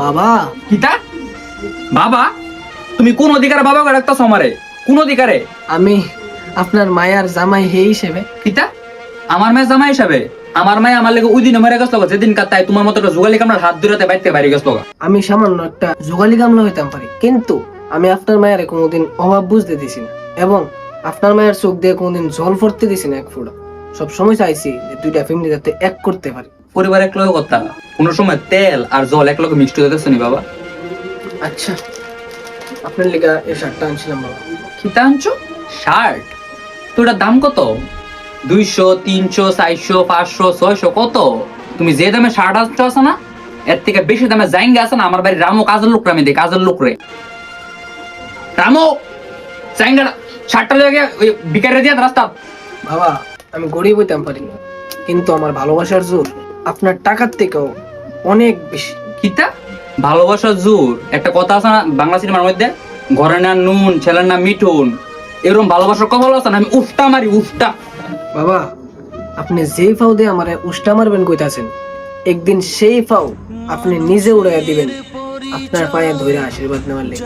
বাবা, কিতা বাবা? তুমি কোন অধিকারে বাবা ডাকতেছ আমারে? কোন অধিকারে? আমি আপনার মায়ার জামাই হে হিসেবে। কিতা আমার মেয়ে জামাই হিসাবে? আমার মায়ে আমার লেগে ওই দিন মেরে গেছিল, যেদিন কাতায় তোমার মতো একটা যুগালি কামড়ার হাত ধরে বাইতে বাইরে গেছিল। আমি সামান্য একটা জোগালি গামলা হইতাম পারি, কিন্তু আমি আপনার মায়ের কোনোদিন অভাব বুঝতে দিছি না, এবং আপনার মায়ের চোখ দিয়ে কোনোদিন জল পড়তে দিছি না এক ফোঁটা। সব সময় চাইছি যে দুইটা ফ্যামিলি যাতে এক করতে পারি। পরিবার এক লগে কথা, কোন সময় তেল আর জল এক লগে মিক্সড হয়ে যাচ্ছে নি বাবা? আচ্ছা, আপনার লেগা এই শার্টটা আনছিলাম বাবা। কিতা আনছো? শার্ট? তো এটার দাম কত? 200, 300, 400, 500, 600 কত? তুমি যে দামে শার্ট আনছো আছে না, এর থেকে বেশি দামে জাইঙ্গা আছে না আমার বাড়ির রামু কাজের লোক, আমি দেখি কাজের লোক রে। রামু জাইঙ্গা শার্টটা লেগে ওই বিকারে দিয়ে রাস্তা। বাবা, আমি গরিব হইতাম পারি, কিন্তু আমার ভালোবাসার জোর আপনার টাকার থেকেও অনেক বেশি। কিতা ভালোবাসার জোর? একটা কথা আছে না বাংলা সিনেমার মধ্যে, ঘরে না নুন ছেলের না মিঠুন, এরকম ভালোবাসার কথা আছে না? আমি উফটা মারি উফটা। বাবা, আপনি যেই ফাও দিয়ে আমারে উষ্টা মারবেন কইতাছেন, একদিন সেই ফাও আপনি নিজে উড়াইয়া দিবেন আপনার পায়ে ধরে আশীর্বাদ নেওয়ার লেগে।